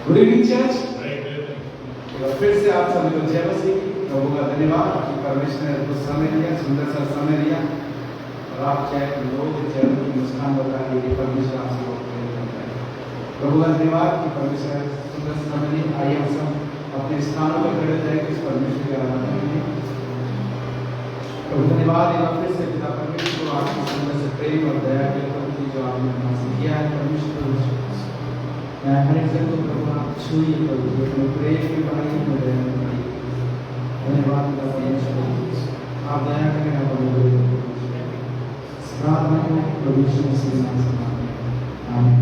Good evening church. फिर से आप सभी को जय मसीह। प्रभु का धन्यवाद कि परमेश्वर ने कुछ समय दिया, सुंदर सा समय दिया और आप चाहे लोग चैनल की मुस्कान बता कि परमेश्वर आपसे बहुत प्रेम करता है। प्रभु का धन्यवाद कि परमेश्वर ने सुंदर सा समय दिया। आइए हम सब अपने स्थानों पर खड़े जाएंगे इस परमेश्वर की आराधना के लिए। प्रभु धन्यवाद एक फिर से पिता परमेश्वर को आपकी सुंदर से प्रेम और दया के प्रति जो आपने हमसे किया है परमेश्वर हर एक जन को प्रभु आप छूइए प्रभु अपने प्रेम की बढ़ाई में दया करिए। धन्यवाद पिता परमेश्वर आप दया करें आप प्रार्थना करें प्रभु यीशु मसीह के नाम से आमीन।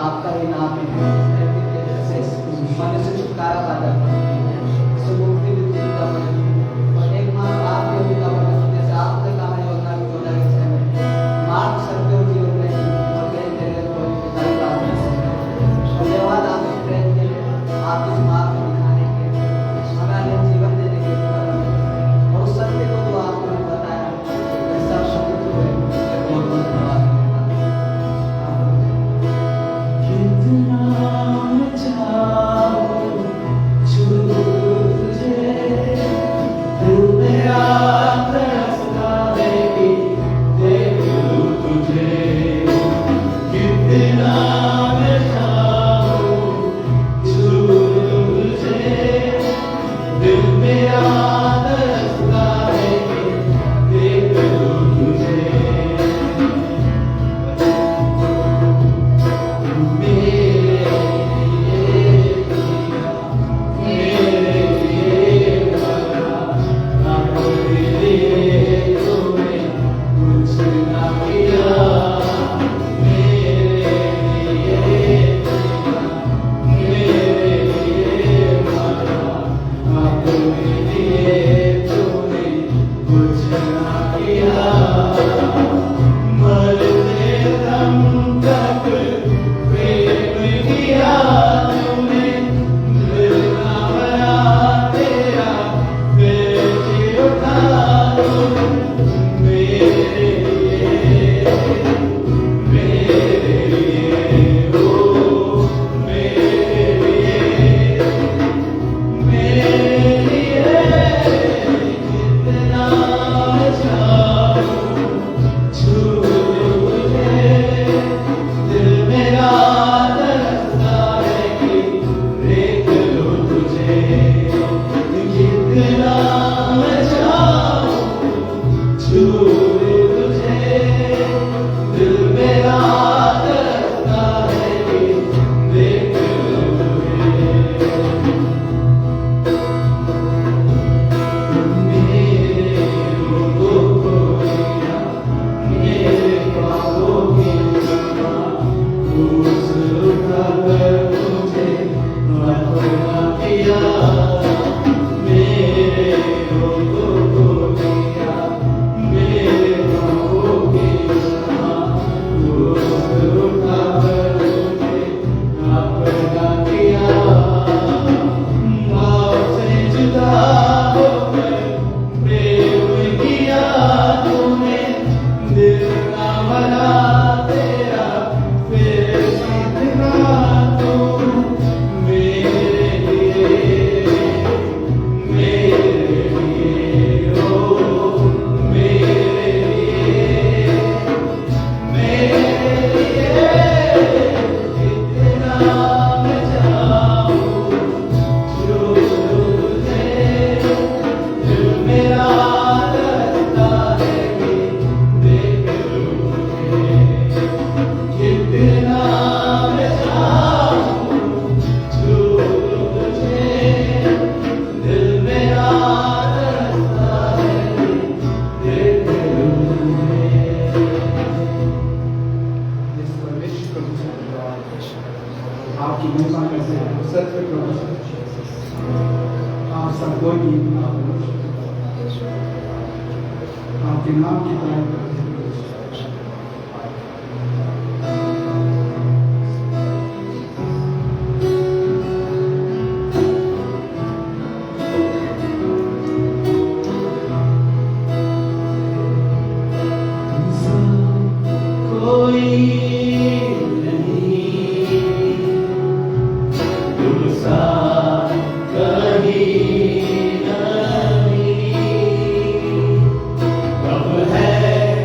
आपका ही नाम है से मनुष्य छुटकारा पाता है, से मुक्ति मिलती का वचन और एकमात्र आप ही होने का वचन जैसे आपने कहा है वरना भी होना है मार्ग सत्य और जीवन में और कहीं तेरे को पिताई का धन्यवाद आपके प्रेम के लिए, आप इस मार्ग को दिखाने के लिए, हमें जीवन देने के लिए और उस सत्य को जो आपने बताया ऐसा शब्द हुए बहुत बहुत धन्यवाद। कितना मैं चाहूं छू तुझे, दिल मेरा तरसता है कि देख लूं तुझे। कितना मैं चाहूं छू तुझे, दिल मेरा तरसता है कि देख लूं तुझे। आपकी महिमा कैसे सत्य प्रभु आप सब कोई भी आपके नाम की तारीफ करते हैं। कब है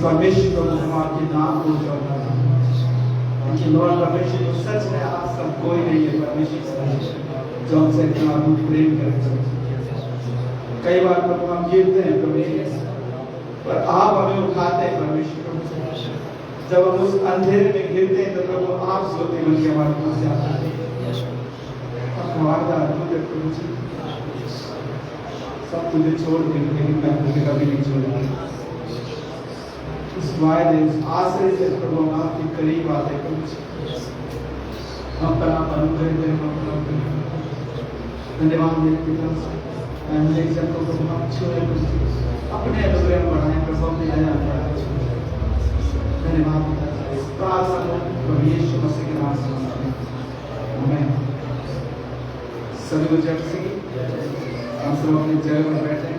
परमेश्वर को हम आपके नाम को उजागर कि लॉर्ड परमेश्वर को सच में आप सब कोई नहीं है परमेश्वर जो हमसे इतना दूर प्रेम करे। कई बार प्रभु हम गिरते हैं प्रभु जी, पर आप हमें उठाते हैं परमेश्वर। जब हम उस अंधेरे में गिरते हैं तो प्रभु आप सोते बन के हमारे पास आते हैं। प्रभु जी सब तुझे छोड़ के, लेकिन मैं तुझे कभी नहीं छोड़ूंगा। इस वायदे, इस आश्रय से प्रभु हम आपके करीब आते हैं प्रभु जी। हम पर आप अनुग्रह करें, धन्यवाद मेरे पिता से फैमिली सबको प्रभु आप छुए, अपने अनुग्रह बढ़ाएं प्रभु, अपने दया बढ़ाएं। धन्यवाद पिता जी, प्रार्थना प्रभु यीशु मसीह के नाम से मांगते हैं, आमीन। सभी को जय मसीह की। हम सब अपनी जगह पर बैठे हैं।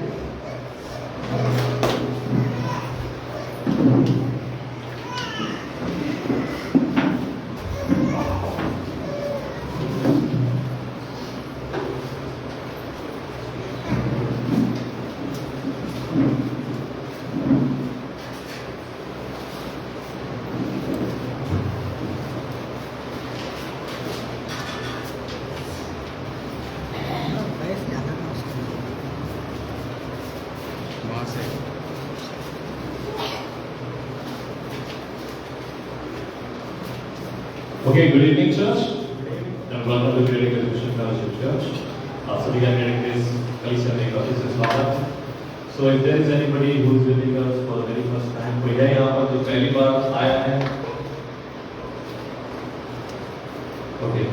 Okay, good evening, church. And welcome to Greater Christian Fellowship Church. सभी का मेरे क्रिस कलीसिया में काफी से स्वागत। So if there is anybody who is visiting us for the very first time, कोई है यहाँ पर जो पहली बार आया है? Okay,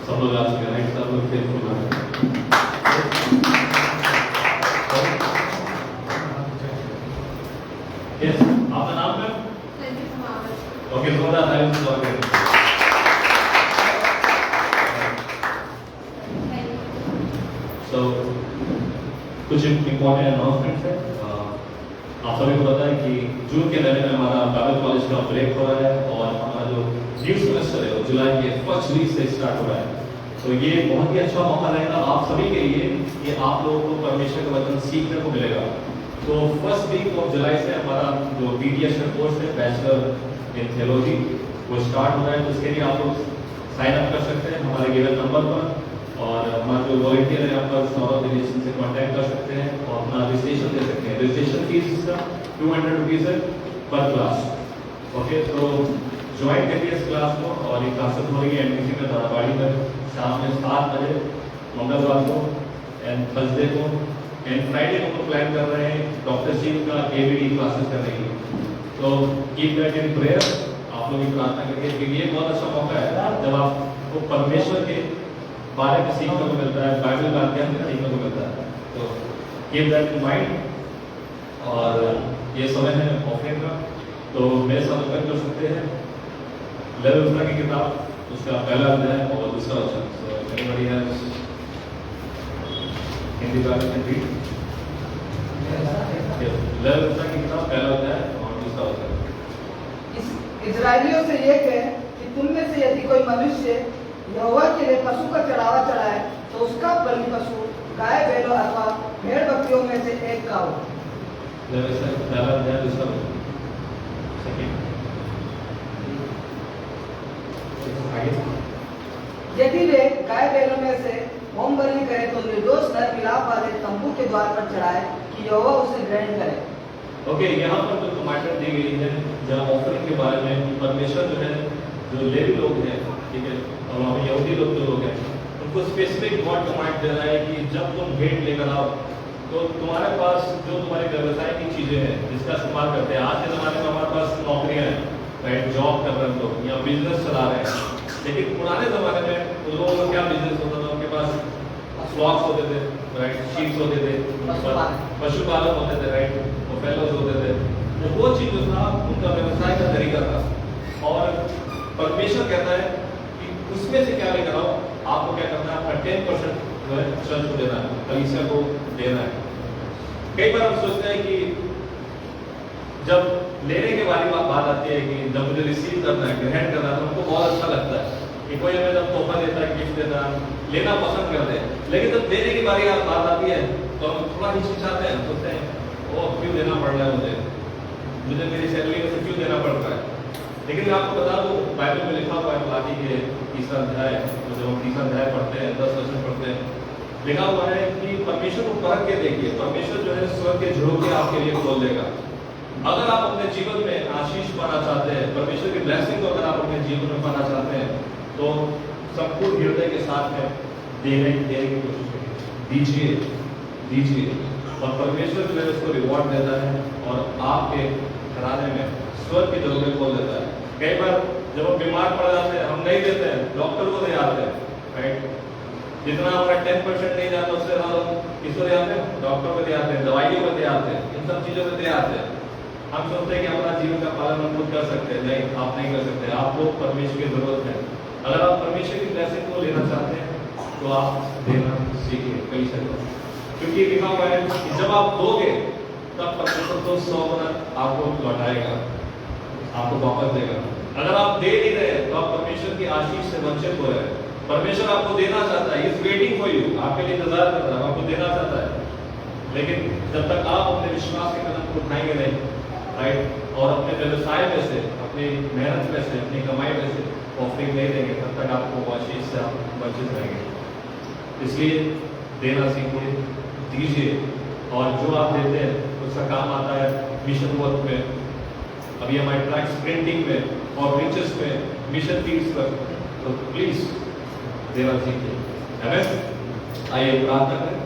सब लोग आ चुके हैं, सब लोग faithful हैं। Yes, आपका नाम क्या? Okay, थोड़ा टाइम से स्वागत है। तो कुछ इम्पोर्टेंट अनाउंसमेंट्स है। आप सभी को पता है कि जून के महीने में हमारा बाइबल कॉलेज का ब्रेक हो रहा है और हमारा जो न्यू सेमेस्टर है वो जुलाई के फर्स्ट वीक से स्टार्ट हो रहा है। तो ये बहुत ही अच्छा मौका रहेगा आप सभी के लिए कि आप लोगों को परमेश्वर का वचन सीखने को मिलेगा। तो फर्स्ट वीक ऑफ जुलाई से हमारा जो BDS का कोर्स है, बैचलर इन थियोलॉजी, वो स्टार्ट हो रहा है। तो उसके लिए आप लोग साइन अप कर सकते हैं हमारे गिवन नंबर पर, और हमारे जो वॉलंटियर है यहाँ पर सौरभ रिलेशन से कांटेक्ट कर सकते हैं और अपना रजिस्ट्रेशन दे सकते हैं। रजिस्ट्रेशन फीस इसका 200 रुपीज़ है पर क्लास। ओके, तो ज्वाइन करिए इस क्लास को। और ये क्लासेस हो रही है MTC में दाराबाड़ी में शाम में 7 बजे मंगलवार को एंड थर्सडे को, एंड फ्राइडे को प्लान कर रहे हैं डॉक्टर शिव का ABD क्लासेस करने की। तो कीप दैट इन प्रेयर, आप लोग की प्रार्थना करिए, क्योंकि ये बहुत अच्छा मौका है जब आपको परमेश्वर के बारे में सीखने को मिलता है, बाइबल का अध्ययन सीखने को मिलता है। तो कीप दैट इन माइंड। और ये समय है ऑफरिंग का, तो मेरे साथ ओपन कर सकते हैं लेविविता की किताब, उसका पहला अध्याय और दूसरा वचन। So anybody has Hindi Bible can read? लेविविता की किताब पहला अध्याय और दूसरा वचन। इस्राएलियों से ये कहे कि तुम में से यदि कोई मनुष्य यहोवा के लिए पशु का चढ़ावा चढ़ाए तो उसका बलि पशु गाय, बैलों अथवा भेड़ बकरियों में से एक का हो। पहला अध्याय दूसरा वचन। यदि वे गाय बैलों में से होम बलि करे तो निर्दोष नर मिलाप वाले तंबू के द्वार पर चढ़ाए कि यहोवा उसे ग्रहण करे। ओके, यहाँ पर जो कमांड दी गई है जहाँ ऑफरिंग के बारे में, परमेश्वर जो है जो लेवी लोग हैं, ठीक है, और वहाँ पे यहूदी लोग जो लोग हैं, उनको स्पेसिफिक गॉड कमांड दे रहा है कि जब तुम भेंट लेकर आओ तो तुम्हारे पास जो तुम्हारे व्यवसाय की चीजें हैं जिसका इस्तेमाल करते हैं। आज के ज़माने में हमारे पास नौकरियाँ हैं, राइट, जॉब कर रहे हैं लोग या बिजनेस चला रहे हैं, लेकिन पुराने ज़माने में उन लोगों का क्या बिजनेस होता था? उनके पास फ्लॉक्स होते थे, राइट, शीप्स होते थे, पशुपालन होते थे, राइट, फेलोज होते थे। तो वो चीज जो था उनका व्यवसाय का तरीका था। और परमेश्वर कहता है कि उसमें से क्या लेकर आओ, आपको क्या करना है, अपना 10% जो है चर्च को देना है, कलीसिया को देना है। कई बार हम सोचते हैं कि जब लेने के बारे में बात आती है कि जब मुझे रिसीव करना है, ग्रहण करना है, तो हमको बहुत अच्छा लगता है कि कोई हमें जब तोहफा देता है, गिफ्ट देता है, लेना पसंद करते हैं। लेकिन जब देने की बारी बात आती है तो हम थोड़ा हिचकिचाते हैं, सोचते हैं वो क्यों देना पड़ रहा है, मुझे मेरी सैलरी में से क्यों देना पड़ रहा है। लेकिन मैं आपको बता दूं, बाइबल में लिखा हुआ है मलाकी के 3रा अध्याय, तो जब हम 3रा अध्याय पढ़ते हैं, 10 वचन पढ़ते हैं, लिखा हुआ है कि परमेश्वर को परख के देखिए, परमेश्वर जो है स्वर्ग के झरोखे आपके लिए खोल देगा। अगर आप अपने जीवन में आशीष पाना चाहते हैं, परमेश्वर की ब्लेसिंग को अगर आप अपने जीवन में पाना चाहते हैं, तो संपूर्ण हृदय के साथ में देने की कोशिश करिए, दीजिए और परमेश्वर जो है उसको रिवॉर्ड देता है और आपके घराने में स्वर्ग के झरोखे खोल देता है। कई बार जब हम बीमार पड़ जाते हैं, हम नहीं देते हैं, डॉक्टर को दे आते हैं, राइट? जितना हमारा 10% नहीं जाता उससे ज्यादा हम किसको दे आते हैं? डॉक्टर को दे आते हैं, दवाइयों को दे आते हैं, इन सब चीजों को दे आते हैं। हम सोचते हैं कि हमारा जीवन का पालन हम खुद कर सकते हैं, नहीं, आप नहीं कर सकते। आपको परमेश्वर की जरूरत है। अगर आप परमेश्वर की ब्लेसिंग को लेना चाहते हैं तो आप देना सीखिए पैसे को, क्योंकि लिखा हुआ है कि जब आप दोगे तब परमेश्वर तो 100 गुना आपको लौटाएगा, आपको वापस देगा। अगर आप दे नहीं रहे तो आप परमेश्वर की आशीष से वंचित हो रहे हैं। परमेश्वर आपको देना चाहता है, इज वेटिंग फॉर यू, आपके लिए इंतजार कर रहा है, आपको देना चाहता है। लेकिन जब तक आप अपने विश्वास के कदम को उठाएंगे नहीं, राइट, और अपने व्यवसाय में से, अपनी मेहनत में से, अपनी कमाई में से ऑफरिंग नहीं देंगे, तब तक आपको आशीष से आप वंचित रहेंगे। इसलिए देना सीखिए, दीजिए, और जो आप देते हैं उसका काम आता है मिशन वर्क में। अभी हमारे ट्रैक स्प्रिंटिंग में और रिचेस में, मिशन फील्ड्स पर, तो प्लीज देना सीखिए। आमेन। आइए प्रार्थना करें।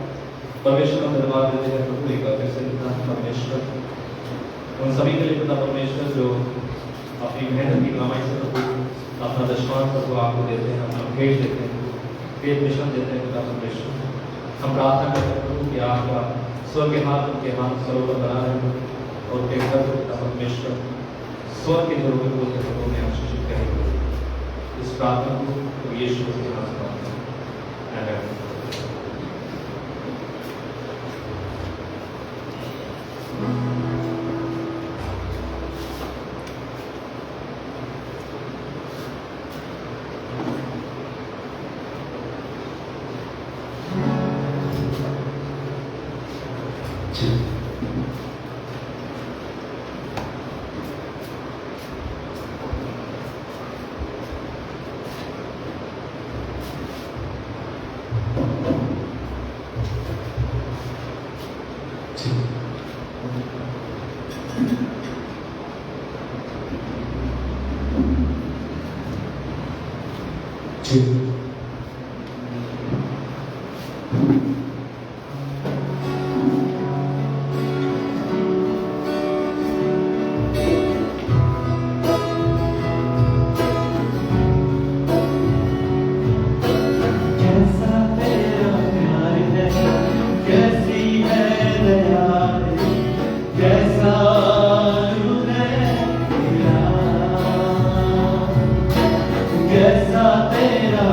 परमेश्वर का धन्यवाद देते हैं प्रभु एक बार फिर से पिता परमेश्वर, उन सभी के लिए पिता परमेश्वर जो अपनी मेहनत की कमाई से प्रभु अपना दशमांश प्रभु आपको देते हैं, अपना भेंट देते हैं, पेट मिशन देते हैं पिता परमेश्वर। हम प्रार्थना करते हैं प्रभु कि आपका स्वर्ग के हाथ उनके हाथ सरोवर बना रहे और उनके घर को पिता परमेश्वर स्वर्ग के झरोखे बोलते प्रभु में आशीषित करेंगे। इस प्रार्थना को यीशु के नाम से मांगते हैं, आमीन। कैसा तेरा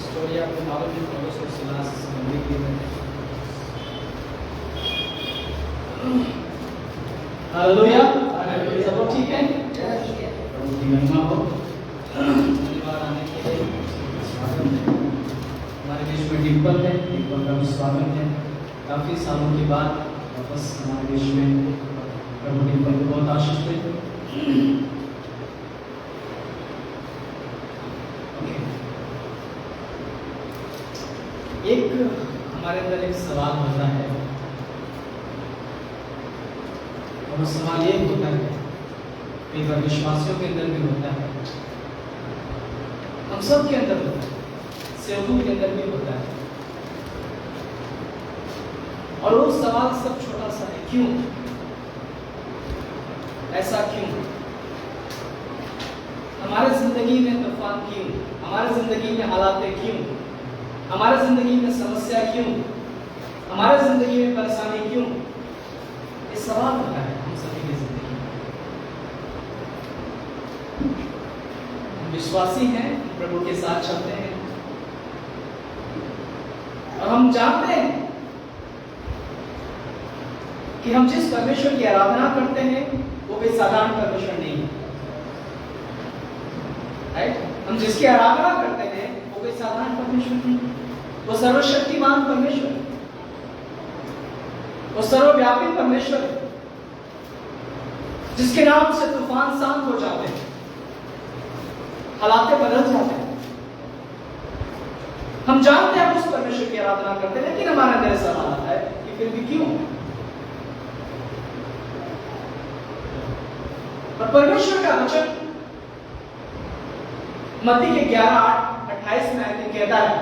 स्टोरी आपको मालूम है, पौलुस और सिलास मंदिर के में। हालेलुया, सब लोग ठीक है? प्रभु की महिमा हो। धन्यवाद आने के लिए, स्वागत है। हमारे बीच में डिम्पल है, डिम्पल का भी स्वागत है। काफी सालों के बाद वापस हमारे बीच में प्रभु डिम्पल को बहुत आशीष दे। एक हमारे अंदर एक सवाल होता है, और वो सवाल ये होता है, कई बार विश्वासियों के अंदर भी होता है, हम सब के अंदर होता है, सेवकों के अंदर भी होता है। और वो सवाल सब छोटा सा है, क्यों? ऐसा क्यों? हमारे जिंदगी में तूफान क्यों? हमारे जिंदगी में हालातें क्यों? हमारे जिंदगी में समस्या क्यों? हमारे जिंदगी में परेशानी क्यों? ये सवाल होता है हम सभी की जिंदगी में। हम विश्वासी हैं, प्रभु के साथ चलते हैं, और हम जानते हैं कि हम जिस परमेश्वर की आराधना करते हैं वो कोई साधारण परमेश्वर नहीं है। हम जिसकी आराधना करते हैं वो कोई साधारण परमेश्वर नहीं है। वो सर्वशक्तिमान परमेश्वर, वो सर्वव्यापी परमेश्वर, जिसके नाम से तूफान शांत हो जाते हैं, हालात बदल जाते हैं। हम जानते हैं हम उस परमेश्वर की आराधना करते हैं, लेकिन हमारा अंदर सवाल आता है कि फिर भी क्यों? और परमेश्वर का वचन मत्ती के 11:28 में आके कहता है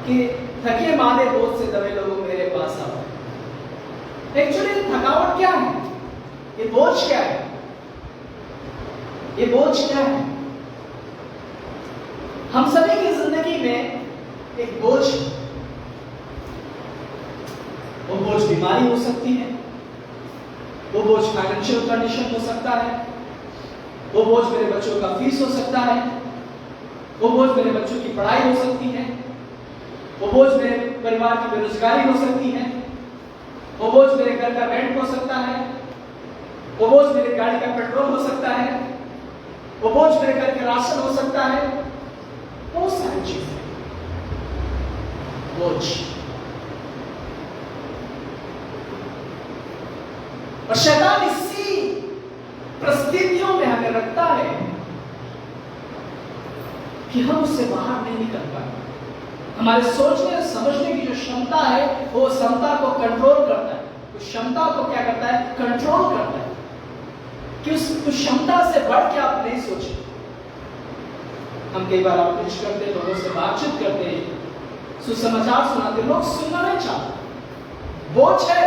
कि थके मांदे बोझ से दबे लोगों मेरे पास आओ। एक्चुअली थकावट क्या है? ये बोझ क्या है? ये बोझ क्या है? हम सभी की जिंदगी में एक बोझ है। वो बोझ बीमारी हो सकती है, वो बोझ फाइनेंशियल कंडीशन हो सकता है, वो बोझ मेरे बच्चों का फीस हो सकता है, वो बोझ मेरे बच्चों की पढ़ाई हो सकती है, वो बोझ मेरे परिवार की बेरोजगारी हो सकती है, वो बोझ मेरे घर का रेंट हो सकता है, वो बोझ मेरे गाड़ी का पेट्रोल हो सकता है, वो बोझ मेरे घर का राशन हो सकता है, बहुत सारी चीजें बोझ। और शैतान इसी परिस्थितियों में हमें रखता है कि हम उससे बाहर नहीं निकल पाए। हमारे सोचने और समझने की जो क्षमता है वो क्षमता को कंट्रोल करता है, उस क्षमता को क्या करता है? कंट्रोल करता है कि उस क्षमता से बढ़ के आप नहीं सोचें। हम कई बार आउटरीच करते हैं, लोगों से बातचीत करते हैं, सुसमाचार सुनाते, लोग सुनना नहीं चाहते। बोझ है,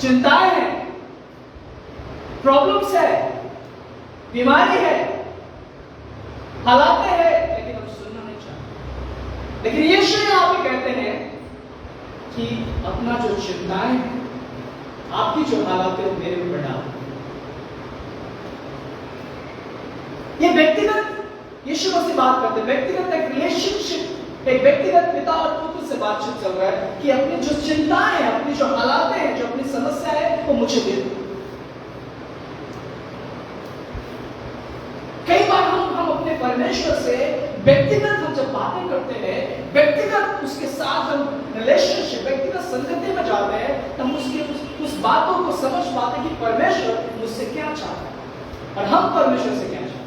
चिंताएं हैं, प्रॉब्लम्स है, बीमारी है, हालातें हैं, लेकिन हम सुनना नहीं चाहते। लेकिन यीशु यहां पे कहते हैं कि अपना जो चिंताएं हैं, आपकी जो हालातें हैं, मेरे ऊपर डालो। ये व्यक्तिगत यीशु मसीह बात करते हैं, व्यक्तिगत एक रिलेशनशिप, एक व्यक्तिगत पिता और पुत्र से बातचीत चल रहा है कि अपनी जो चिंताएं हैं, अपनी जो हालातें हैं, जो अपनी समस्या है, वो मुझे दे दो। कई बार हम अपने परमेश्वर से व्यक्तिगत हम जब बातें करते हैं, व्यक्तिगत उसके साथ हम रिलेशनशिप, व्यक्तिगत संगति में जाते हैं, तो हम उसके उस बातों को समझ पाते कि परमेश्वर मुझसे क्या चाहता है और हम परमेश्वर से क्या चाहते हैं।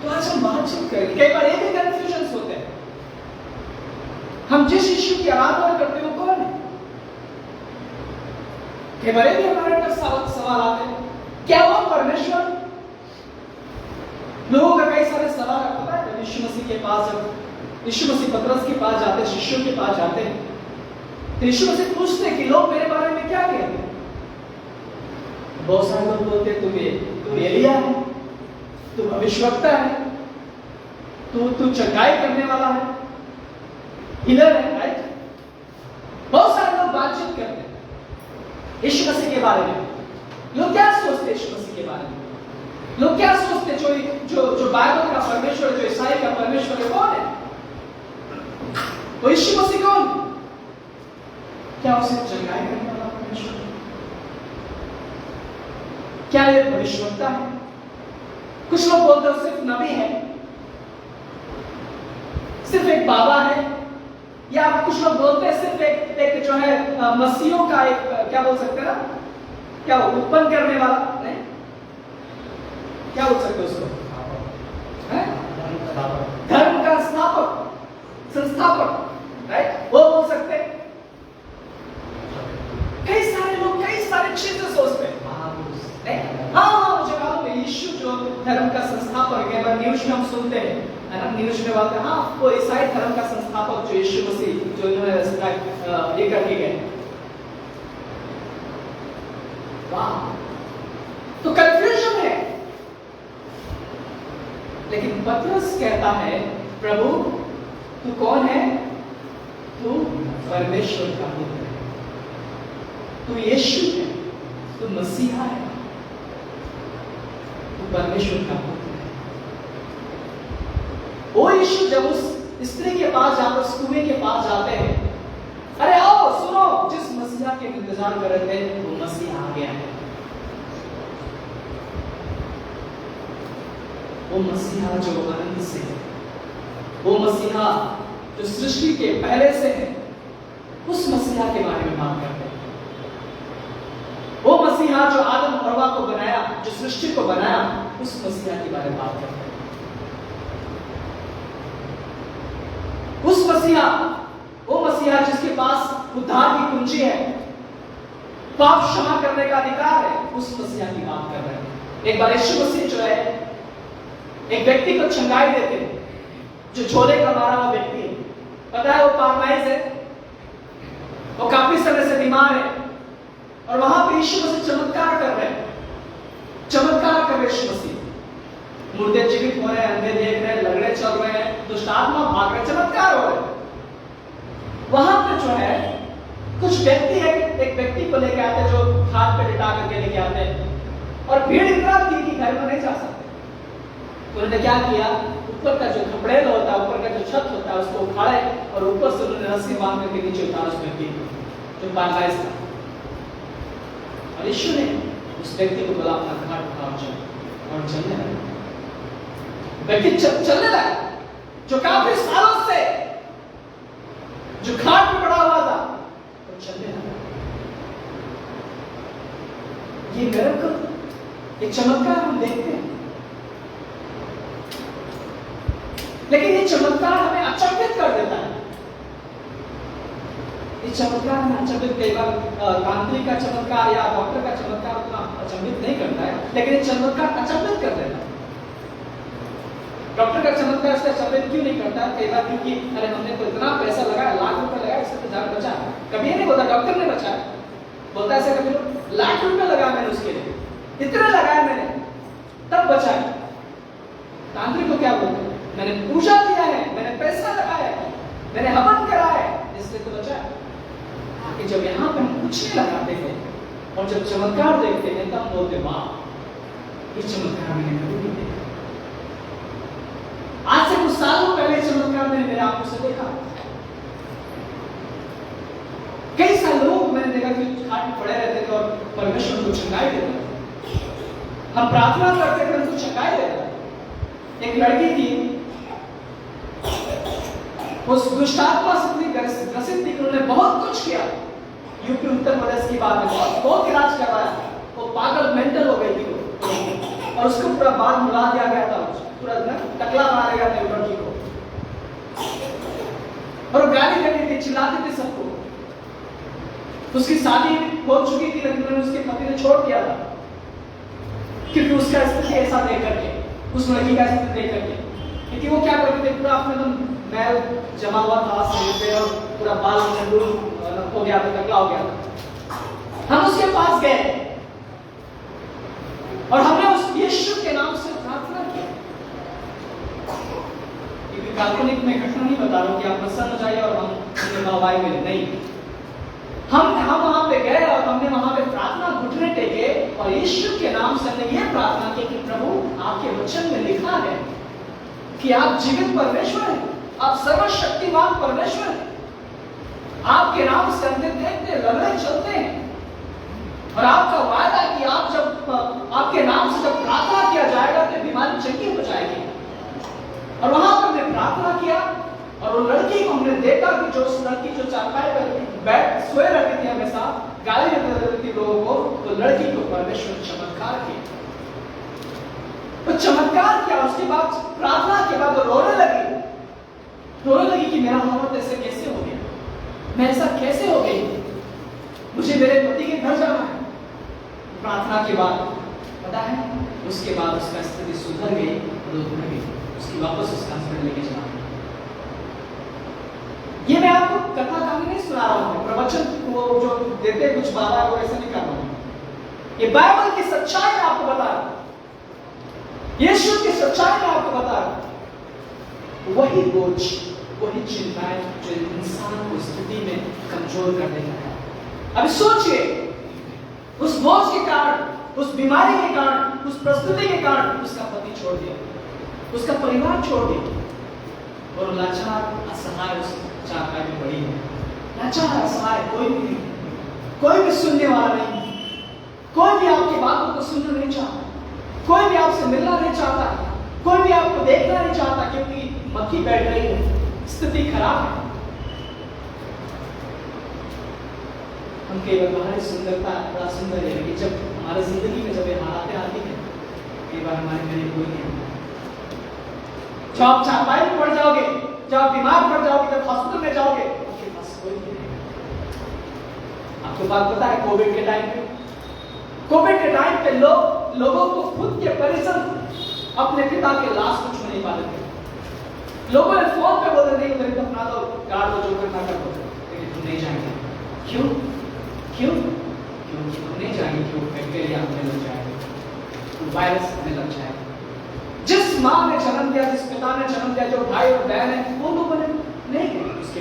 तो आज हम बातचीत करें। कई बार ये भी कंफ्यूजन होते हैं, हम जिस यीशु की आराधना करते हैं वो कौन है? कई बार ये भी हमारे अंदर सवाल आते हैं, क्या वो परमेश्वर? लोगों का कई सारे सवाल होता है। यीशु मसीह के पास, जब यीशु मसीह पतरस के पास जाते हैं, शिष्यों के पास जाते हैं, तो यीशु मसीह पूछते हैं कि लोग मेरे बारे में क्या कहते हैं? बहुत सारे लोग बोलते हैं तुम एलिया है, तू भविष्यवक्ता है, तू चंगाई करने वाला है, हीलर है, राइट? बहुत सारे लोग बातचीत करते हैं यीशु मसीह के बारे में। लोग क्या सोचते हैं यीशु मसीह के बारे में? लोग क्या सोचते हैं जो बाइबल का परमेश्वर, जो ईसाई का परमेश्वर है, कौन है? वो यीशु मसीह कौन? क्या उसे चंगाई करने वाला परमेश्वर? क्या ये भविष्यवक्ता है? कुछ लोग बोलते हैं सिर्फ नबी है, सिर्फ एक बाबा है, या कुछ लोग बोलते हैं सिर्फ एक जो है मसीहों का एक, क्या बोल सकते हैं ना, क्या उत्पन्न करने वाला, नहीं क्या बोल सकते उसको, धर्म का स्थापक, संस्थापक, राइट? वो बोल सकते हैं। कई सारे लोग कई सारी चीजें सोचते हैं। हाँ, मुझे मालूम है यीशु जो धर्म का संस्थापक है। न्यूज में हम सुनते हैं, है ना, न्यूज में बात है, हाँ वो ईसाई धर्म का संस्थापक जो यीशु मसीह जो इन्होंने ये करके गए। वाह, तो कंफ्यूजन है। लेकिन पतरस कहता है, प्रभु तू कौन है? तू परमेश्वर का पुत्र है, तू यीशु है, तू मसीहा है, तू परमेश्वर का पुत्र है। वो यीशु जब उस स्त्री के पास जाते, उस कुएं के पास जाते हैं, अरे आओ सुनो, जिस मसीहा के इंतजार कर रहे थे वो मसीहा आ गया है। वो मसीहा जो अनंत से है, वो मसीहा जो सृष्टि के पहले से है, उस मसीहा के बारे में बात करते हैं। वो मसीहा जो आदम और हव्वा को बनाया, जो सृष्टि को बनाया, उस मसीहा के बारे में बात करते हैं। उस मसीहा, वो मसीहा जिसके पास उद्धार की कुंजी है, पाप क्षमा करने का अधिकार है, उस मसीहा की बात कर रहे हैं। एक बार यीशु मसीह जो है एक व्यक्ति को चंगाई देते हैं, जो झोले का मारा हुआ व्यक्ति है। पता है वो पैरालाइज है, वो काफी समय से बीमार है, और वहां पे यीशु मसीह चमत्कार कर रहे हैं। चमत्कार कर रहे यीशु मसीह, मुर्दे जीवित हो रहे हैं, अंधे देख रहे हैं, लंगड़े चल रहे हैं, दुष्ट आत्मा भाग रहे, चमत्कार हो रहे हैं। वहां पे जो है कुछ व्यक्ति है, एक व्यक्ति को लेके आते जो हाथ पे लिटा करके लेके आते हैं, और भीड़ इतना थी कि घर में नहीं जा सकते। तो उन्होंने क्या किया, ऊपर का जो खपड़ेल होता है, ऊपर का जो छत होता है, उसको उखाड़े और ऊपर से उन्होंने रस्सी बांध करके नीचे उतारा उस व्यक्ति को जो पैरालाइज था। और यीशु ने उस व्यक्ति को बोला अपना घाट उठाओ चल, और चलने लगा। व्यक्ति चलने लगा, जो काफी सालों से जो घाट पे पड़ा हुआ था, वो चलने लगा। ये मिरेकल, ये चमत्कार हम देखते हैं, लेकिन ये चमत्कार हमें अचंभित कर देता है। ये चमत्कार हमें अचंभित, कई बार तांत्रिक का चमत्कार या डॉक्टर का चमत्कार उतना अचंभित नहीं करता है, लेकिन ये चमत्कार अचंभित कर देता है। डॉक्टर का चमत्कार से अचंभित क्यों नहीं करता? कई बार क्योंकि अरे हमने तो इतना पैसा लगाया, लाख रुपए लगाया, इससे तो जान बचा। कभी ये नहीं बोलता डॉक्टर ने बचाया, बोलता ऐसे कभी लाख रुपए लगाया मैंने उसके लिए, इतने लगाया मैंने तब बचा। तांत्रिक को क्या बोलते हैं? मैंने पूजा किया है, मैंने पैसा लगाया है, मैंने हवन करा है, इसलिए तो बचा। कि जब यहाँ पे हम कुछ नहीं लगाते हैं और जब चमत्कार देखते हैं तब बोलते वाह, ये चमत्कार मैंने कभी नहीं देखा। आज से कुछ सालों पहले चमत्कार मैंने मेरे आंखों से देखा। कई सारे लोग मैंने देखा कि खाट में पड़े रहते थे और परमेश्वर को चंगाई देते थे। हम प्रार्थना करते थे, उनको चंगाई देते। एक लड़की थी, उस दुष्टात्मा से इतनी ग्रसित थी कि उन्होंने बहुत कुछ किया। यूपी उत्तर प्रदेश की बात है, बहुत इलाज करवाया, वो पागल मेंटल हो गई थी वो, और उसको पूरा बाल मुड़ा दिया गया था, पूरा टकला बना दिया था लड़की को, और गाली देती थी, चिल्लाती थी सबको। उसकी शादी हो चुकी थी, लेकिन उसके पति ने छोड़ दिया था, क्योंकि उसका स्थिति ऐसा देख करके, उस लड़की का स्थिति देख करके, क्योंकि वो क्या करते थे, पूरा अपने एकदम मैल जमा हुआ था शरीर पे और पूरा बाल हो गया था, टकला हो गया था। हम उसके पास गए और हमने उस यीशु के नाम से प्रार्थना की। क्योंकि काल्पनिक में घटना नहीं बता रहा हूं कि आप प्रसन्न हो जाइए और हम वाहवाही में नहीं। हम वहां पे गए और हमने वहां पे प्रार्थना घुटने टेके और यीशु के नाम से हमने ये प्रार्थना की कि प्रभु आपके वचन में लिखा है कि आप जीवित परमेश्वर हैं, आप सर्वशक्तिमान परमेश्वर हैं, आपके नाम से अंधे देखते, लंगड़े चलते हैं, और आपका वायदा कि आप जब आपके नाम से जब प्रार्थना किया जाएगा तो बीमारी चंगी हो जाएगी। और वहां पर हमने प्रार्थना किया और उन लड़की को हमने देखा कि जो उस लड़की जो चारपाई पर बैठ सोए रहती थी, हमेशा गाली देती थी लोगों को, तो लड़की को परमेश्वर चमत्कार किया। तो चमत्कार क्या, उसके बाद प्रार्थना के बाद वो रोने लगी कि मेरा हालत ऐसे कैसे हो गया, मैं ऐसा कैसे हो गई, मुझे मेरे पति के घर जाना है। प्रार्थना के बाद पता है उसके बाद उसका स्थिति सुधर गई और वो उठ गई, उसकी वापस उसका हस्बैंड लेके चला गया। ये मैं आपको कथा कहानी नहीं सुना रहा हूं, प्रवचन वो जो देते कुछ बाबा वो ऐसे नहीं कर रहा हूं, ये बाइबल की सच्चाई मैं आपको बता रहा हूं, यीशु की सच्चाई मैं आपको बता रहा हूं। वही बोझ, वही चिंताएं जो इंसान को स्थिति में कमजोर कर देता है। अब सोचिए, उस बोझ के कारण, उस बीमारी के कारण, उस परिस्थिति के कारण उसका पति छोड़ दिया, उसका परिवार छोड़ दिया, और लाचार असहाय उस चारपाई में पड़ी है। लाचार असहाय, कोई भी नहीं, कोई भी सुनने वाला नहीं, कोई भी आपकी बातों को सुनना नहीं चाहता, कोई भी आपसे मिलना नहीं चाहता, कोई भी आपको देखना नहीं चाहता, क्योंकि मक्खी बैठ रही है, स्थिति खराब है। हम केवल बाहरी सुंदरता बड़ा सुंदर है, लेकिन जब हमारी जिंदगी में जब ये हालातें आती हैं, कई बार हमारे घर कोई नहीं होता। जब आप चारपाई में पड़ जाओगे, जब आप बीमार पड़ जाओगे, जब हॉस्पिटल में जाओगे, आपके पास कोई नहीं रहेगा। आपको बात पता है कोविड के टाइम पे लोगों को खुद के परिजन अपने पिता के लाश को छू नहीं पाते थे। लोगों ने फोन पे बोल रहे थे दफना दो, गाड़ दो, जो करना कर दो, लेकिन तुम नहीं जाएंगे। क्यों? क्योंकि हम नहीं जाएंगे, क्यों? बैक्टीरिया हमें लग जाएगा, वायरस हमें लग जाएगा। जिस माँ ने जन्म दिया, जिस पिता ने जन्म दिया, जो भाई और बहन है, वो लोगों ने नहीं गए उसके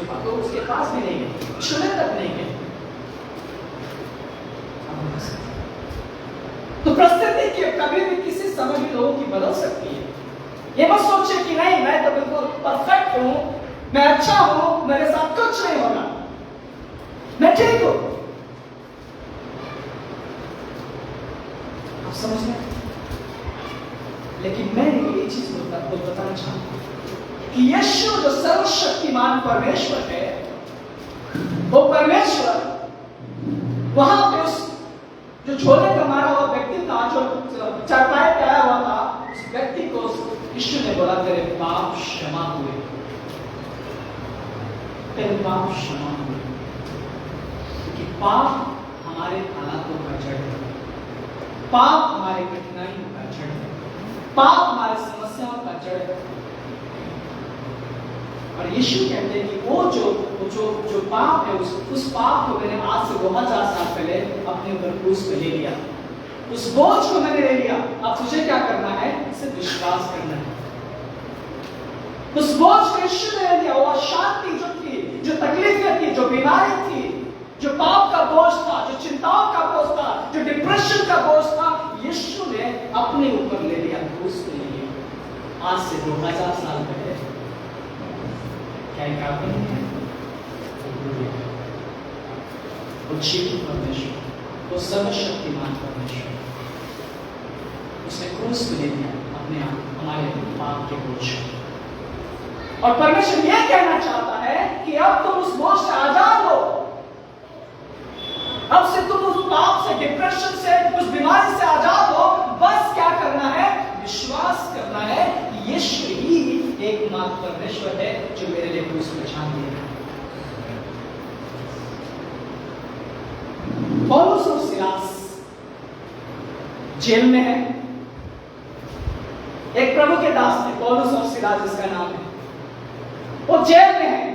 पास भी नहीं गए, छूने तक नहीं गए। तो परिस्थिति के कभी भी किसी समय भी लोगों की बदल सकती है। ये मत सोचे कि नहीं मैं तो बिल्कुल परफेक्ट हूं, मैं अच्छा हूं, मेरे साथ कुछ नहीं होगा, मैं ठीक हूं। आप समझ रहे? लेकिन मैं ये चीज बताना चाहता हूं कि यीशु जो सर्वशक्तिमान परमेश्वर है, वो परमेश्वर वहां पे उस जो झोले का मारा हुआ व्यक्ति था, जो चारपाई पे आया हुआ था, उस व्यक्ति को यीशु ने बोला तेरे पाप क्षमा हुए, तेरे पाप क्षमा हुए। क्योंकि पाप हमारे हालातों का जड़ है, पाप हमारे कठिनाइयों का जड़ है, पाप हमारे समस्याओं का जड़ है। और यीशु कहते हैं कि वो जो पाप है, उस पाप को मैंने आज से 2000 साल पहले अपने ऊपर क्रूस पे ले लिया, उस बोझ को मैंने ले लिया। अब तुझे क्या करना है? सिर्फ विश्वास करना है। उस बोझ को यीशु ने ले लिया। वो अशांति जो थी, जो तकलीफें थी, जो बीमारी थी, जो पाप का बोझ था, जो चिंताओं का बोझ था, जो डिप्रेशन का बोझ था, यीशु ने अपने ऊपर ले लिया, क्रूस पे ले लिया। आज से 2000 साल पहले क्या एक आदमी है? वो जीवित परमेश्वर, वो सर्वशक्तिमान परमेश्वर, उसने क्रूस पे ले लिया अपने आप हमारे पाप के बोझ। और परमेश्वर यह कहना चाहता है कि अब तुम उस बोझ से आजाद हो। अब से तुम उस पाप से, डिप्रेशन से, उस बीमारी से आजाद हो। बस क्या करना है? विश्वास करना है कि यीशु ही एकमात्र परमेश्वर है जो मेरे लिए क्रूस पे जान दिया। पौलुस और सिलास जेल में है। एक प्रभु के दास थे, पौलुस और सिलास जिसका नाम है, वो जेल में है,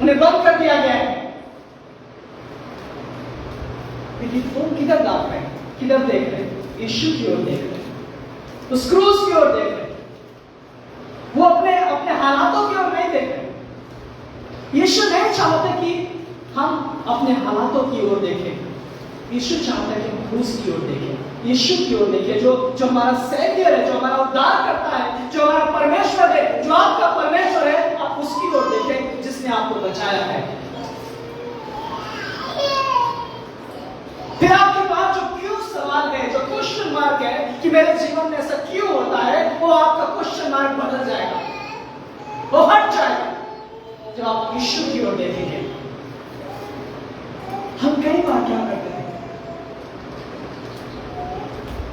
उन्हें बंद कर दिया गया है। लेकिन तुम किधर दाग रहे हैं? किधर देख रहे हैं? यीशु की ओर देख रहे हैं, उस क्रूस की ओर देख रहे हैं। वो अपने हालातों की ओर नहीं देख रहे। यीशु नहीं चाहते कि हम अपने हालातों की ओर देखें। यीशु चाहता है कि हम क्रूस की ओर देखें, यीशु की ओर देखें, जो हमारा सैवियर है, जो हमारा उद्धार करता है, जो हमारा परमेश्वर है, जो आपका परमेश्वर है। आप उसकी ओर देखें जिसने आपको बचाया है। फिर आपके पास जो क्यों सवाल है, जो क्वेश्चन मार्क है कि मेरे जीवन में ऐसा क्यों होता है, वो आपका क्वेश्चन मार्क बदल जाएगा, वो हट जाएगा जब आप यीशु की ओर देखेंगे। हम कई बार क्या करते हैं?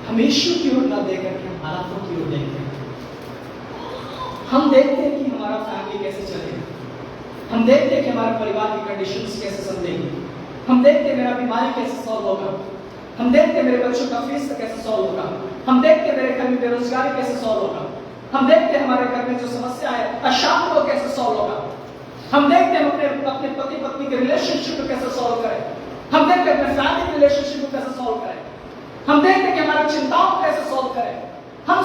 हम यीशु की ओर ना देख करके हम हालातों की ओर देखते हैं। हम देखते हैं कि हमारा फैमिली कैसे चलेगा, हम देखते हैं कि हमारे परिवार की कंडीशंस कैसे समझेंगे, हम देखते हैं मेरा बीमारी कैसे सॉल्व होगा, हम देखते हैं मेरे बच्चों का फीस कैसे सॉल्व होगा, हम देखते हैं मेरे घर में बेरोजगारी कैसे सॉल्व होगा, हम देखते हैं हमारे घर में जो समस्या है अशांति को कैसे सॉल्व होगा, हम देखते हैं अपने पति पत्नी के रिलेशनशिप को कैसे सॉल्व करें, हम देखते हैं अपने फैमिली रिलेशनशिप को कैसे सॉल्व करें, हम देखते हैं कि हमारी चिंताओं को कैसे सॉल्व करें। हम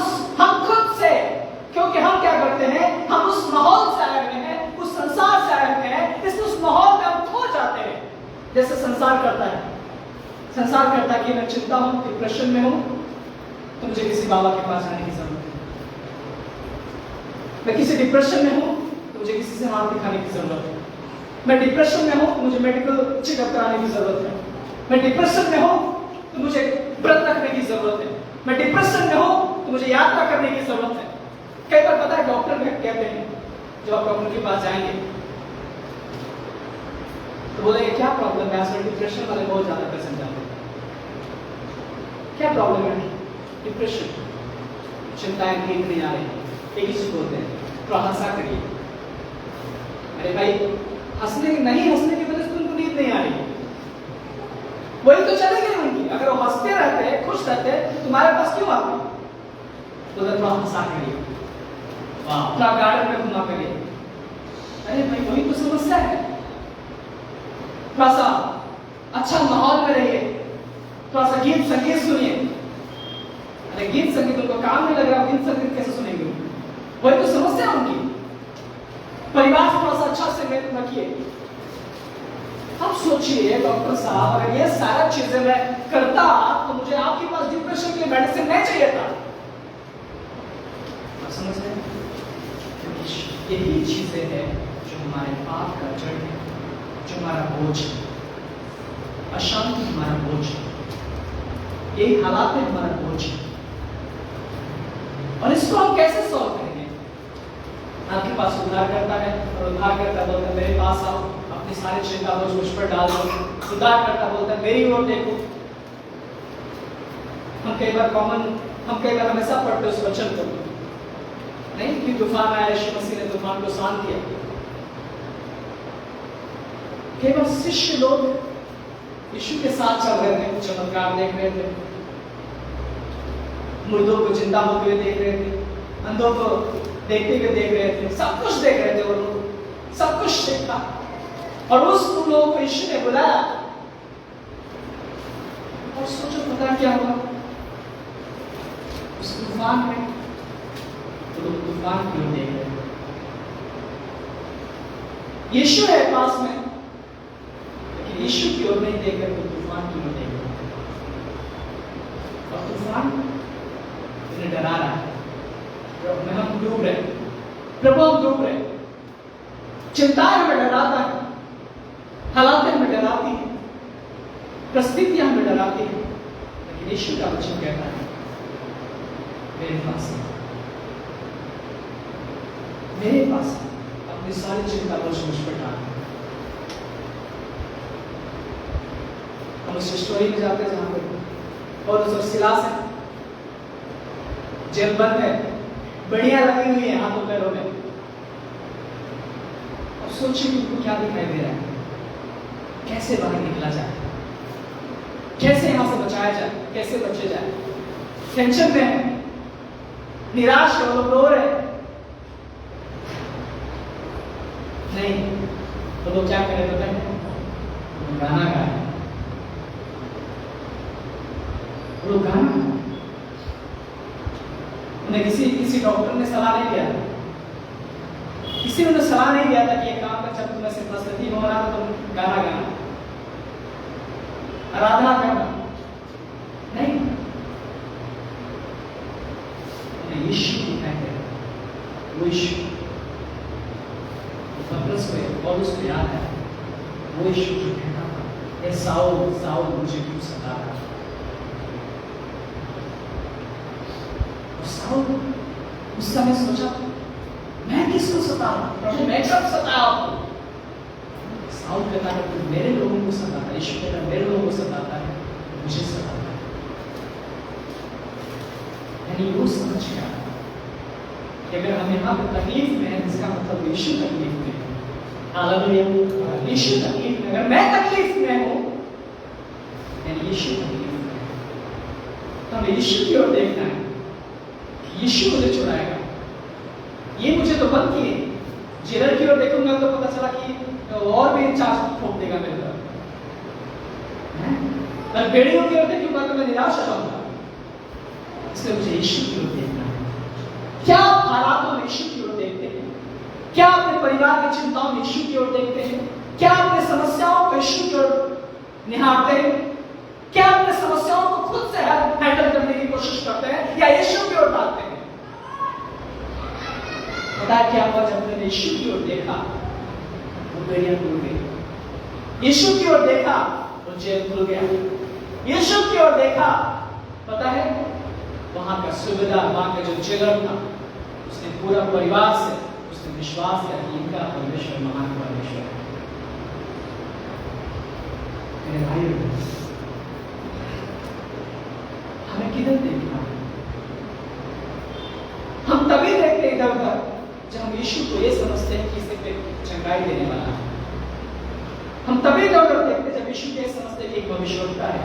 खुद से, क्योंकि हम क्या करते हैं, हम उस माहौल से आए हुए हैं, उस संसार से आए हुए हैं, इसलिए उस माहौल में हम खो जाते हैं। जैसे संसार करता है, संसार करता है कि मैं चिंता हूं, डिप्रेशन में हूं, तो मुझे किसी बाबा के पास जाने की जरूरत है। मैं किसी डिप्रेशन में हूं तो मुझे किसी से हाथ दिखाने की जरूरत है। मैं डिप्रेशन में हूं तो मुझे मेडिकल चेकअप कराने की जरूरत है। मैं डिप्रेशन में हूं तो मुझे व्रत रखने की जरूरत है। मैं डिप्रेशन में हूं तो मुझे यात्रा करने की जरूरत है। कई बार पता है डॉक्टर कहते हैं, जब आप डॉक्टर के पास जाएंगे तो बोले क्या प्रॉब्लम है? आजकल डिप्रेशन वाले बहुत ज्यादा पेशेंट जाते हैं। क्या प्रॉब्लम है? डिप्रेशन, चिंताएं नींद नहीं आ रही। एक ही चीज बोलते हैं, तो हंसा करिए। अरे भाई, नहीं हंसने की वजह से तुमको नींद नहीं आ रही, वही तो चले गए उनकी। अगर वो हंसते रहते, खुश रहते, तुम्हारे पास क्यों आते? तो थोड़ा हंसा करिए, थोड़ा गार्डन में घुमा करिए। अरे भाई, वही तो समस्या है। थोड़ा सा अच्छा माहौल में रहिए, थोड़ा सा गीत संगीत सुनिए। अरे गीत संगीत उनको काम नहीं लग रहा, गीत संगीत कैसे सुनेंगे? वही तो समस्या है उनकी। परिवार से थोड़ा सा अच्छा से रखिए। अब सोचिए डॉक्टर साहब, अगर ये सारा चीजें मैं करता तो मुझे आपके पास डिप्रेशन के मेडिसिन नहीं चाहिए था। समझ रहे हैं? यही चीजें हैं जो हमारे पाप का जड़ है, जो हमारा बोझ है, अशांति हमारा बोझ है, यही हालात में हमारा बोझ है। और इसको हम कैसे सॉल्व करेंगे? आपके पास उद्धार करता है, और उद्धार करता बोलता है मेरे पास आओ, अपनी सारी चिंता बोझ मुझ पर डाल दो। उद्धार करता बोलता है मेरी ओर देखो। हम कई बार हमेशा पढ़ते उस वचन को, नहीं कि तूफान आया, यीशु मसीह ने तूफान को शांत किया। कई बार शिष्य लोग यीशु के साथ चल रहे थे, चमत्कार देख रहे थे, मुर्दों को जिंदा होते हुए देख रहे थे, अंधों को देखते हुए देख रहे थे, सब कुछ देख रहे थे वो लोग, सब कुछ देखता। और उस लोगों को यीशु ने बुलाया, और सोचो पता क्या हुआ? उस तूफान में तो लोग तूफान की ओर देख रहे थे। यीशु है पास में, लेकिन यीशु की ओर नहीं देख रहे, तो तूफान की ओर देख रहे। और तूफान उन्हें डरा रहा है, हम डूब रहे, प्रभु हम डूब रहे। चिंताएं हमें डराता है, हालातें हमें डराती है, परिस्थितियां हमें डराती है, लेकिन यीशु का वचन कहता है मेरे पास अपनी सारी चिंता बोझ मुझ पर डाल। हम उस स्टोरी में जाते हैं जहां पर और उस सिलास है, जेल बंद है, बढ़िया लगी हुई है हाथों पैरों में। अब सोचिए उनको क्या दिखाई दे रहा है, कैसे बाहर निकला जाए, कैसे यहां से बचाया जाए, कैसे बचे जाए। टेंशन में है, निराश है, वो लोग रो रहे हैं। नहीं, तो लोग क्या कर रहे हैं? गाना गा रहे, वो लोग गाना। उन्हें किसी डॉक्टर ने सलाह नहीं दिया, किसी ने सलाह नहीं दिया था कि ये काम का जब तुम्हें से परिस्थिति हो रहा है तो तुम गाना गाना, आराधना करना। नहीं, उन्हें यीशु दिखाई दे रहा, वो यीशु पतरस को और उसको याद है, वो यीशु जो कहता था, ए साउल साउल मुझे क्यों सता रहा है? साउल उस समय सोचा मैं किसको सता रहा हूं? प्रभु मैं कब सताया आपको? साउल कहता है तुम मेरे लोगों को सताता है, यीशु कहता है मेरे लोगों को सताता है, मुझे सताता है। यानी वो समझ गया कि अगर हम यहाँ पे तकलीफ में हैं, इसका मतलब यीशु तकलीफ में है। हालेलुया, यीशु तकलीफ में, अगर मैं तकलीफ में हूँ यानी यीशु तकलीफ में है, तो हमें यीशु की ओर देखना है। यीशु मुझे छुड़ाएगा, ये मुझे तो बंद किए, जेलर की ओर देखूंगा तो पता चला कि और भी चार्ज ठोक देगा मेरे तरफ। और बेड़ियों की ओर देखूंगा तो मैं निराश हो जाऊंगा। इसलिए मुझे यीशु की ओर देखना है। क्या आप हालातों में यीशु की ओर देखते हैं? क्या अपने परिवार की चिंताओं में यीशु की ओर देखते हैं? क्या अपने समस्याओं को यीशु की ओर निहारते हैं? क्या अपने समस्याओं को खुद से हैंडल करने की कोशिश करते हैं या यीशु की ओर डालते हैं? पता है क्या हुआ? जब मैंने यीशु की ओर देखा वो बेड़ियां खुल गई, यीशु की ओर देखा वो जेल खुल गया, यीशु की ओर देखा, पता है वहां का सुबेदार, वहां का जो जेलर था, उसने पूरा परिवार से उसने विश्वास किया कि इनका परमेश्वर महान परमेश्वर है। हमें किधर देखना है? हम तभी देखते इधर उधर जब हम यीशु को ये समझते हैं कि इसे पे चंगाई देने वाला है। हम तभी इधर उधर देखते जब यीशु को ये समझते कि एक भविष्यवक्ता है।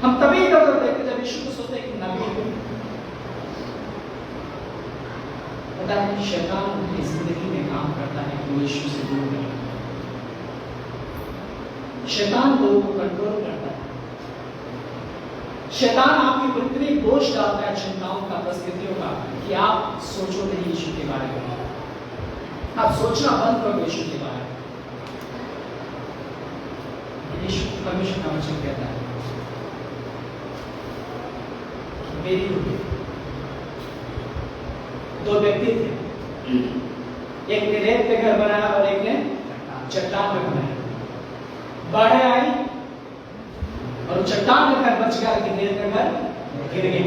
हम तभी इधर उधर देखते जब यीशु को सोचते कि नबी है। पता है शैतान अपनी जिंदगी में काम करता है कि वो यीशु से दूर नहीं। शैतान लोगों को कंट्रोल करता है। शैतान आपके ऊपर इतनी बोझ डालता है चिंताओं का, परिस्थितियों का, कि आप सोचो नहीं यीशु के बारे में। आप सोचना बंद करो यीशु के बारे में। यीशु परमेश्वर का वचन कहता है कि मेरी रोटी। दो व्यक्ति थे, एक ने रेत पे घर बनाया और एक ने चट्टान पे बनाया। बाढ़ आई और चट्टान का घर बच गया, लेकिन रेत का घर गिर गया।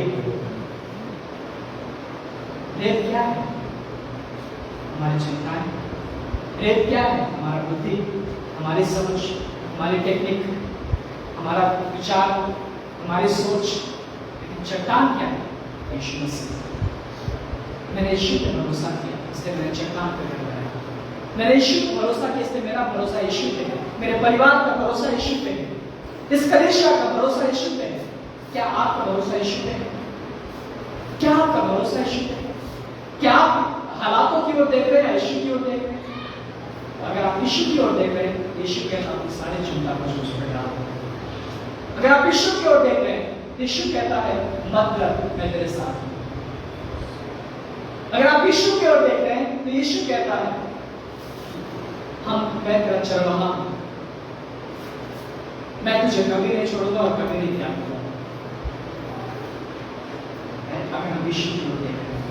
रेत क्या है? हमारी चिंताएं। रेत क्या है? हमारा बुद्धि, हमारी समझ, हमारी टेक्निक, हमारा विचार, हमारी सोच। लेकिन चट्टान क्या है? यीशु मसीह। मैंने यीशु पे भरोसा किया, इसलिए मैंने चट्टान पे घर बनाया। मैंने यीशु पे भरोसा किया, इसलिए मेरा भरोसा यीशु पे है। मेरे परिवार का भरोसा यीशु पे है। इस कलीसिया का भरोसा यीशु पे है। क्या आपका भरोसा यीशु पे है? क्या आपका भरोसा यीशु पे है? क्या आप हालातों की ओर देख रहे हैं, यीशु की ओर देख रहे हैं? अगर आप यीशु की ओर देख रहे हैं, यीशु कहता है आपकी सारी चिंता को उस पर डाल दो। अगर आप यीशु की ओर देख रहे हैं, यीशु कहता है मत डर, मैं तेरे साथ हूं। अगर आप यीशु की ओर देख रहे हैं, तो यीशु कहता है मैं तेरा चरवाहा हूं, मैं तुझे कभी नहीं छोड़ूंगा और कभी नहीं त्याग दूंगा। अगर हम यीशु की ओर देख रहे हैं,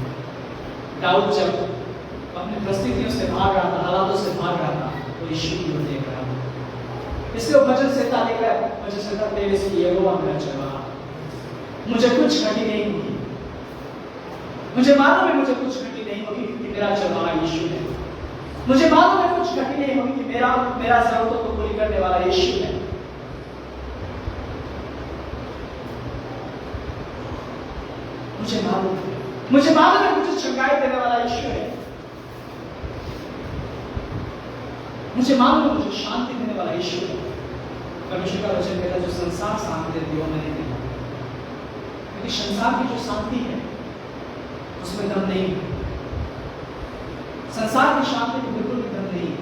दाऊद जब अपनी परिस्थितियों से भाग रहा था, हालातों से भाग रहा था, तो यीशु की ओर देख रहा था। इसलिए भजन संहिता लिख रहा है, भजन संहिता 23 की, यहोवा मेरा चरवाहा, मुझे कुछ घटी नहीं होगी। मुझे मालूम है मुझे कुछ घटी नहीं होगी, क्योंकि मेरा चरवाहा यीशु है। मुझे मालूम है कुछ घटी नहीं होगी, कि मेरा जरूरतों को पूरी करने वाला यीशु है। मुझे मालूम है मुझे चंगाई देने वाला यीशु है। मुझे मालूम है मुझे शांति देने वाला यीशु है। परमेश्वर का वचन कहता है जो संसार शांति देती वो मैंने दी। क्योंकि संसार की जो शांति है उसमें दम नहीं है। संसार की शांति में बिल्कुल भी दम नहीं है।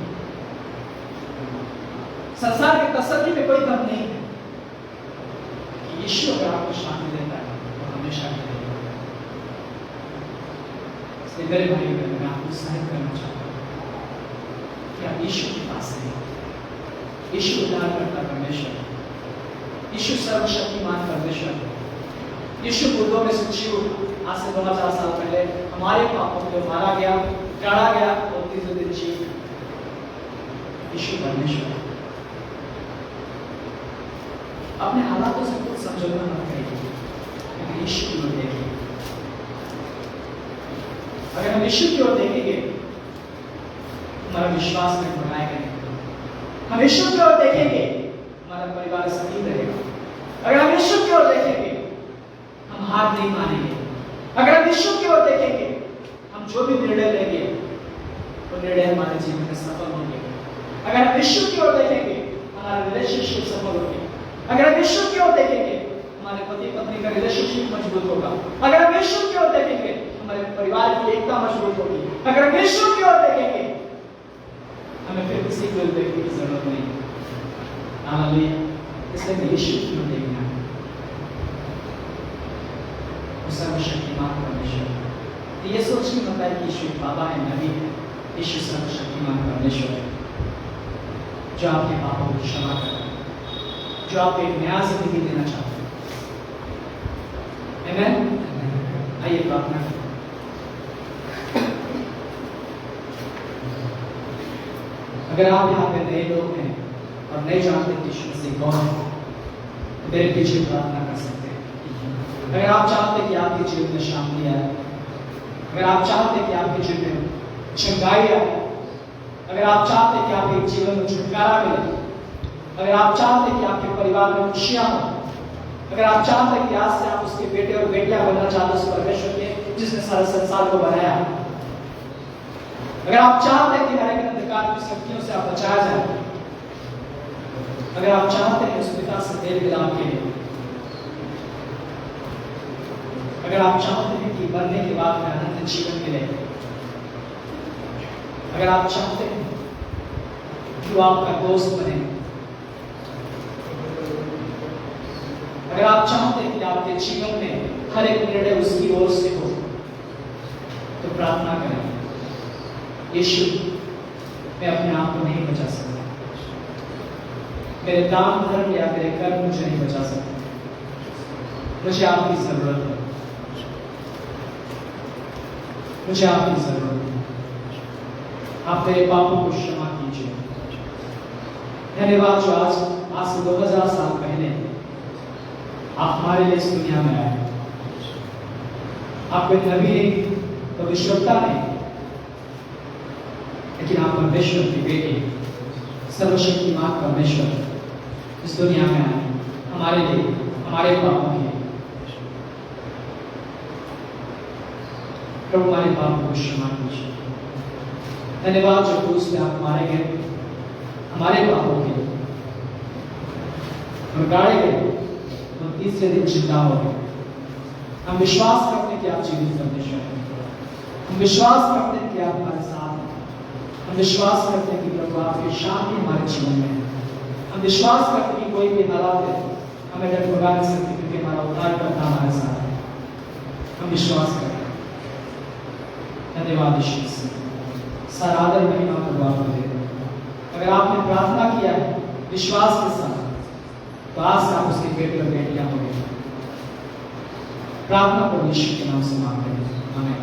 संसार की तसल्ली में कोई दम नहीं है। कि यीशु अगर आपको शांति देता है तो हमेशा के लिए देगा। इसलिए मेरे भाई बहन, मैं आपको उत्साहित करना चाहता हूँ कि आप यीशु के पास हैं। यीशु उद्धारकर्ता परमेश्वर, यीशु सर्वशक्तिमान परमेश्वर, यीशु मुर्दों में से जी उठा। आज से 2000 साल पहले हमारे पापों को मारा गया, गाड़ा गया और तीसरे दिन जी उठा। यीशु परमेश्वर। अपने हालातों से कुछ समझौता मत करिए, लेकिन यीशु की ओर देखिए। अगर हम यीशु की ओर देखेंगे, हमारा विश्वास में बढ़ाएगा नहीं। हम यीशु की ओर देखेंगे, हमारा परिवार सही रहेगा। अगर हम यीशु की ओर देखेंगे, हम हार नहीं मानेंगे। अगर हम यीशु की ओर देखेंगे, हम जो भी निर्णय लेंगे वो निर्णय हमारे जीवन में सफल होंगे। अगर हम यीशु की ओर देखेंगे, हमारा रिलेशनशिप सफल होंगे। अगर हम यीशु की ओर देखेंगे, हमारे पति पत्नी का रिलेशनशिप मजबूत होगा। अगर हम यीशु की ओर देखेंगे, हमारे परिवार की एकता मजबूत होगी। अगर हम यीशु की ओर देखेंगे, हमें फिर किसी को देखने की जरूरत नहीं। हालेलुया। इसलिए हमें यीशु की ओर देखना है। सर्वशक्तिमान परमेश्वर। ये सोच नहीं होता है कि यीशु बाबा है, नबी है। यीशु सर्वशक्तिमान परमेश्वर है, जो आपके पापों को क्षमा करता है, जो आपको एक नया जिंदगी देना चाहता है। आमीन। आइए प्रार्थना करें। अगर आप यहाँ पे नए लोग हैं और नहीं जानते कि यीशु मसीह कौन है, तो मेरे पीछे प्रार्थना कर सकते हैं। अगर आप चाहते हैं कि आपके जीवन में शांति आए, अगर आप चाहते हैं कि आपके जीवन में चंगाई आए, अगर आप चाहते हैं कि आपके जीवन में छुटकारा मिले, अगर आप चाहते हैं कि आपके परिवार में खुशियां हो, अगर आप चाहते हैं कि आज से आप उसके बेटे और बेटियां बनना चाहते हैं उस परमेश्वर के जिसने सारे संसार को बनाया, अगर आप चाहते हैं कि नरक के अंधकार की शक्तियों से आप बचाया जाए, अगर आप चाहते हैं उस पिता से मेल मिलाप के लिए, अगर आप चाहते हैं कि मरने के बाद में अनंत जीवन मिले, अगर आप चाहते हैं कि वो आपका दोस्त बने, अगर आप चाहते हैं कि आपके जीवन में हर एक निर्णय उसकी ओर से हो, तो प्रार्थना करें, यीशु मैं अपने आप को नहीं बचा सकता, मेरे दान धर्म या मेरे कर्म मुझे नहीं बचा सकते, मुझे आपकी जरूरत है, मुझे आपकी जरूरत है। आप मेरे पापों को क्षमा कीजिए। धन्यवाद जो आज से 2000 साल पहले आप हमारे लिए इस दुनिया में आए। आप कोई नबी नहीं, भविष्यवक्ता नहीं, लेकिन आप परमेश्वर की बेटी, सर्वशक्तिमान परमेश्वर इस दुनिया में आए हमारे लिए, हमारे पापों के लिए। प्रभु हमारे पापों को क्षमा कीजिए। धन्यवाद जो क्रूस पे आप मारे गए हमारे पापों के लिए और गाड़े गए, तो तीसरे दिन जिंदा हो गए। हम विश्वास करते हैं कि आप जीवित परमेश्वर हैं, हम विश्वास करते हैं कि आप हमारे साथ हैं, हम विश्वास करते हैं कि प्रभु आपकी शांति हमारे जीवन में है, हम विश्वास करते हैं कि कोई भी हालात है हमें डगमगा नहीं सकती, क्योंकि हमारा उद्धारकर्ता हमारे साथ है। हम विश्वास करते हैं। धन्यवाद यीशु मसीह। सारा आदर महिमा प्रभु आपको दे दें। अगर आपने प्रार्थना किया है विश्वास के साथ, तो आज से आप उसके बेटे और बेटियां होंगे। प्रार्थना को यीशु के नाम से मांगते हैं। आमीन।